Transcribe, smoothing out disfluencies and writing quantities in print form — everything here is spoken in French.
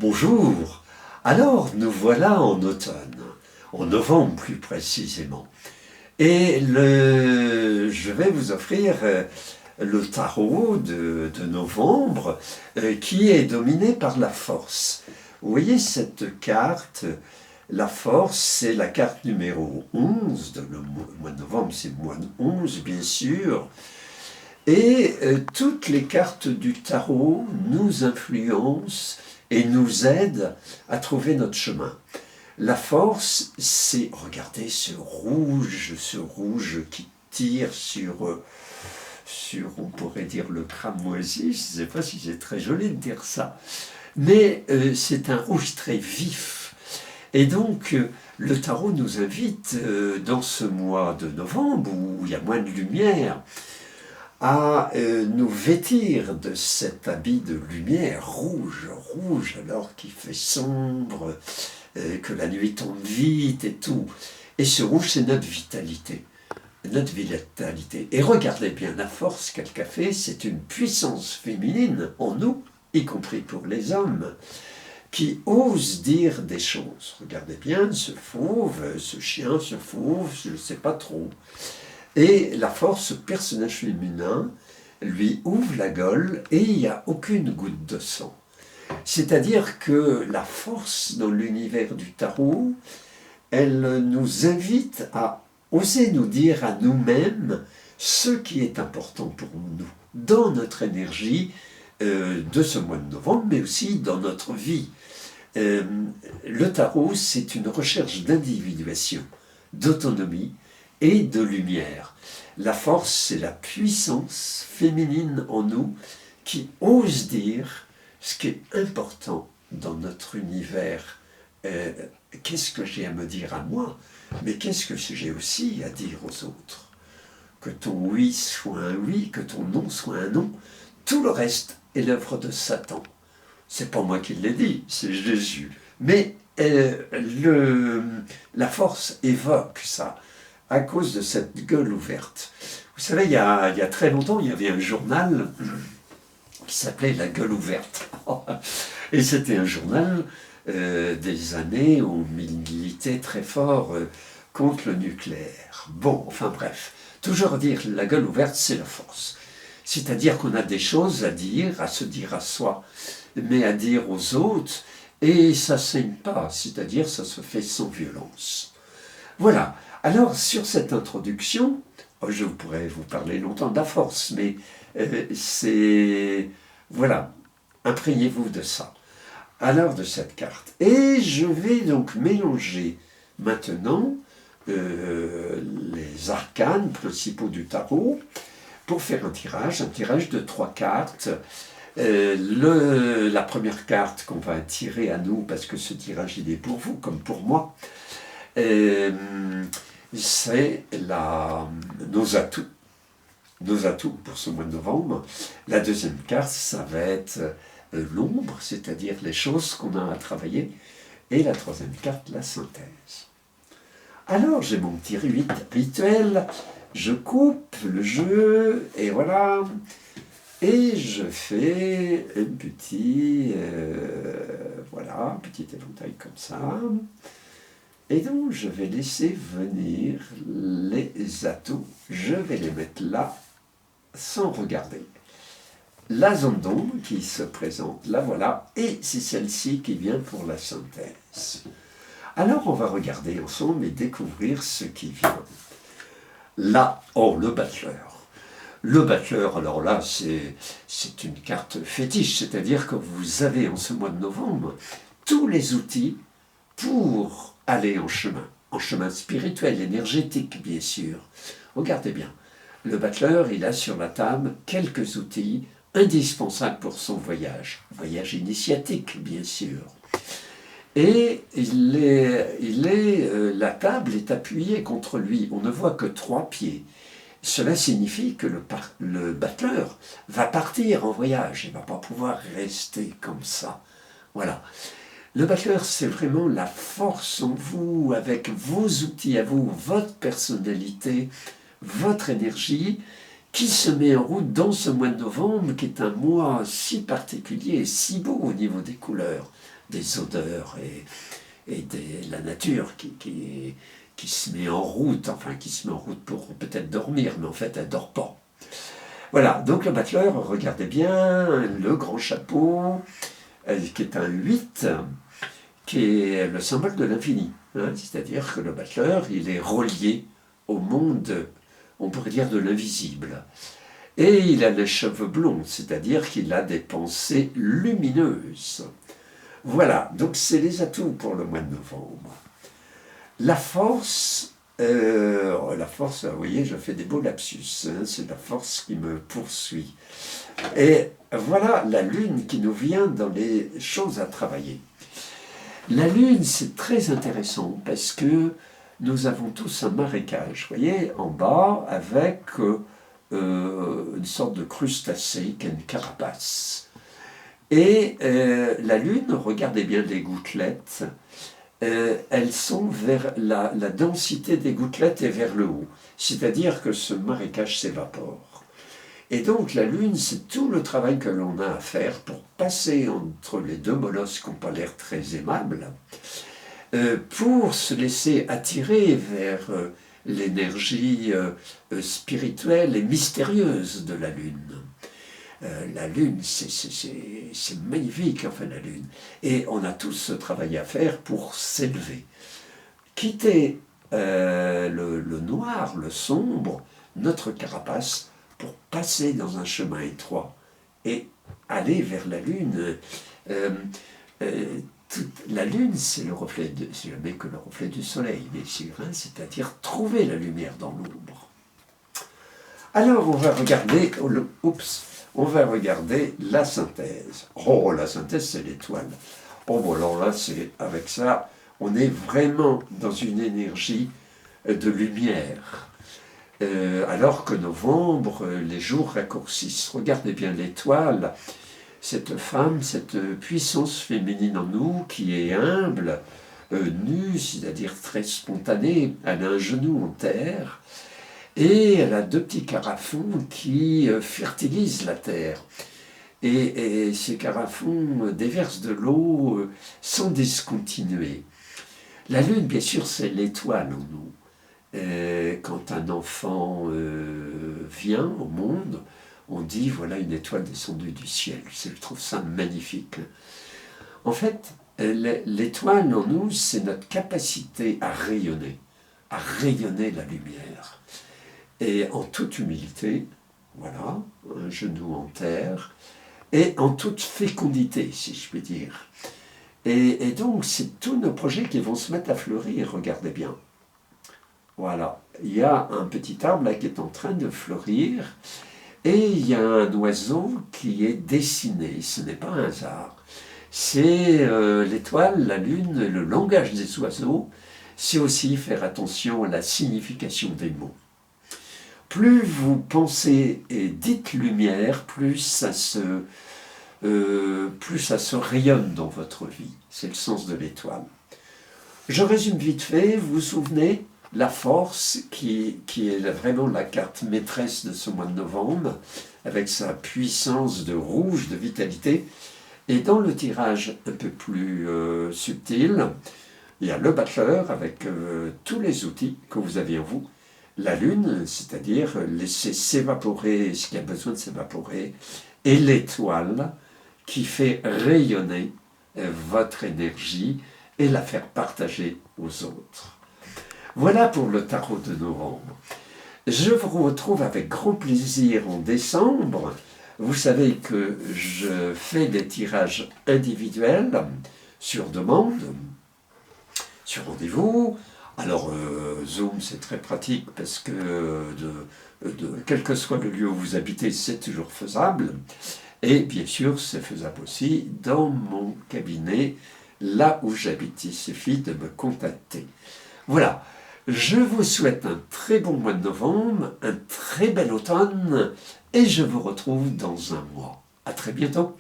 Bonjour. Alors, nous voilà en automne, en novembre plus précisément. Et je vais vous offrir le tarot de novembre qui est dominé par la force. Vous voyez cette carte, la force, c'est la carte numéro 11, le mois de novembre c'est le mois 11 bien sûr. Et toutes les cartes du tarot nous influencent et nous aident à trouver notre chemin. La force, c'est, regardez ce rouge qui tire sur, on pourrait dire, le cramoisi. Je ne sais pas si c'est très joli de dire ça. Mais c'est un rouge très vif. Et donc, le tarot nous invite, dans ce mois de novembre, où il y a moins de lumière, à nous vêtir de cet habit de lumière rouge alors qu'il fait sombre, que la nuit tombe vite et tout. Et ce rouge, c'est notre vitalité. Notre vitalité. Et regardez bien la force qu'elle a fait, c'est une puissance féminine en nous, y compris pour les hommes, qui ose dire des choses. Regardez bien ce fauve, ce chien, ce fauve, je ne sais pas trop. Et la force, ce personnage féminin, lui ouvre la gueule et il n'y a aucune goutte de sang. C'est-à-dire que la force dans l'univers du tarot, elle nous invite à oser nous dire à nous-mêmes ce qui est important pour nous, dans notre énergie de ce mois de novembre, mais aussi dans notre vie. Le tarot, c'est une recherche d'individuation, d'autonomie, et de lumière. La force, c'est la puissance féminine en nous qui ose dire ce qui est important dans notre univers. Qu'est-ce que j'ai à me dire à moi, mais qu'est-ce que j'ai aussi à dire aux autres? Que ton oui soit un oui, que ton non soit un non. Tout le reste est l'œuvre de Satan. C'est pas moi qui l'ai dit, c'est Jésus. Mais la force évoque ça, à cause de cette gueule ouverte. Vous savez, il y a très longtemps, il y avait un journal qui s'appelait La Gueule Ouverte. Et c'était un journal des années où on militait très fort contre le nucléaire. Bon, enfin bref, toujours dire la gueule ouverte, c'est la force. C'est-à-dire qu'on a des choses à dire, à se dire à soi, mais à dire aux autres, et ça ne saigne pas, c'est-à-dire ça se fait sans violence. Voilà. Alors, sur cette introduction, je pourrais vous parler longtemps de la force, mais c'est... Voilà, imprégnez-vous de ça. Alors, de cette carte. Et je vais donc mélanger maintenant les arcanes principaux du tarot pour faire un tirage de 3 cartes. La première carte qu'on va tirer à nous, parce que ce tirage il est pour vous comme pour moi, c'est nos atouts pour ce mois de novembre. La deuxième carte, ça va être l'ombre, c'est-à-dire les choses qu'on a à travailler. Et la troisième carte, la synthèse. Alors, j'ai mon petit rituel, je coupe le jeu, et voilà. Et je fais un petit éventail comme ça. Et donc, je vais laisser venir les atouts. Je vais les mettre là, sans regarder. La zone d'ombre qui se présente, la voilà. Et c'est celle-ci qui vient pour la synthèse. Alors, on va regarder ensemble et découvrir ce qui vient. Là, le battleur. Le battleur, alors là, c'est une carte fétiche. C'est-à-dire que vous avez, en ce mois de novembre, tous les outils pour aller en chemin spirituel, énergétique, bien sûr. Regardez bien, le battleur, il a sur la table quelques outils indispensables pour son voyage initiatique, bien sûr. Et la table est appuyée contre lui, on ne voit que 3 pieds. Cela signifie que le battleur va partir en voyage, il ne va pas pouvoir rester comme ça. Voilà. Le battleur, c'est vraiment la force en vous, avec vos outils à vous, votre personnalité, votre énergie, qui se met en route dans ce mois de novembre, qui est un mois si particulier et si beau au niveau des couleurs, des odeurs et de la nature qui se met en route, enfin qui se met en route pour peut-être dormir, mais en fait elle ne dort pas. Voilà, donc le battleur, regardez bien, le grand chapeau, qui est un 8, qui est le symbole de l'infini. Hein, c'est-à-dire que le battleur, il est relié au monde, on pourrait dire, de l'invisible. Et il a les cheveux blonds, c'est-à-dire qu'il a des pensées lumineuses. Voilà, donc c'est les atouts pour le mois de novembre. La force, vous voyez, je fais des beaux lapsus, hein, c'est la force qui me poursuit. Et voilà la lune qui nous vient dans les choses à travailler. La lune, c'est très intéressant parce que nous avons tous un marécage, vous voyez, en bas, avec une sorte de crustacé qui a une carapace. Et la lune, regardez bien les gouttelettes, elles sont vers la densité des gouttelettes est vers le haut, c'est-à-dire que ce marécage s'évapore. Et donc la lune, c'est tout le travail que l'on a à faire pour passer entre les deux molosses qui n'ont pas l'air très aimables, pour se laisser attirer vers l'énergie spirituelle et mystérieuse de la lune. La lune, c'est magnifique, enfin la lune. Et on a tous ce travail à faire pour s'élever. Quitter le noir, le sombre, notre carapace, pour passer dans un chemin étroit et aller vers la lune. La lune, c'est le reflet, c'est jamais que le reflet du soleil, bien sûr, hein, c'est-à-dire trouver la lumière dans l'ombre. Alors on va regarder, on va regarder la synthèse. Oh, la synthèse, c'est l'étoile. Oh, bon, alors là, avec ça, on est vraiment dans une énergie de lumière. Alors que novembre, les jours raccourcissent. Regardez bien l'étoile, cette femme, cette puissance féminine en nous qui est humble, nue, c'est-à-dire très spontanée. Elle a un genou en terre. Et elle a deux petits carafons qui fertilisent la terre. Et ces carafons déversent de l'eau sans discontinuer. La lune, bien sûr, c'est l'étoile en nous. Quand un enfant vient au monde, on dit, voilà une étoile descendue du ciel. Je trouve ça magnifique. En fait, l'étoile en nous, c'est notre capacité à rayonner la lumière. Et en toute humilité, voilà, un genou en terre, et en toute fécondité, si je puis dire. Et donc, c'est tous nos projets qui vont se mettre à fleurir, regardez bien. Voilà, il y a un petit arbre là qui est en train de fleurir, et il y a un oiseau qui est dessiné, ce n'est pas un hasard. C'est l'étoile, la lune, le langage des oiseaux, c'est aussi faire attention à la signification des mots. Plus vous pensez et dites lumière, plus ça se rayonne dans votre vie. C'est le sens de l'étoile. Je résume vite fait, vous vous souvenez, la force qui est vraiment la carte maîtresse de ce mois de novembre, avec sa puissance de rouge, de vitalité. Et dans le tirage un peu plus subtil, il y a le battleur avec tous les outils que vous avez en vous. La lune, c'est-à-dire laisser s'évaporer ce qui a besoin de s'évaporer, et l'étoile qui fait rayonner votre énergie et la faire partager aux autres. Voilà pour le tarot de novembre. Je vous retrouve avec grand plaisir en décembre. Vous savez que je fais des tirages individuels sur demande, sur rendez-vous. Alors, Zoom, c'est très pratique parce que quel que soit le lieu où vous habitez, c'est toujours faisable. Et bien sûr, c'est faisable aussi dans mon cabinet, là où j'habite. Il suffit de me contacter. Voilà, je vous souhaite un très bon mois de novembre, un très bel automne, et je vous retrouve dans un mois. À très bientôt.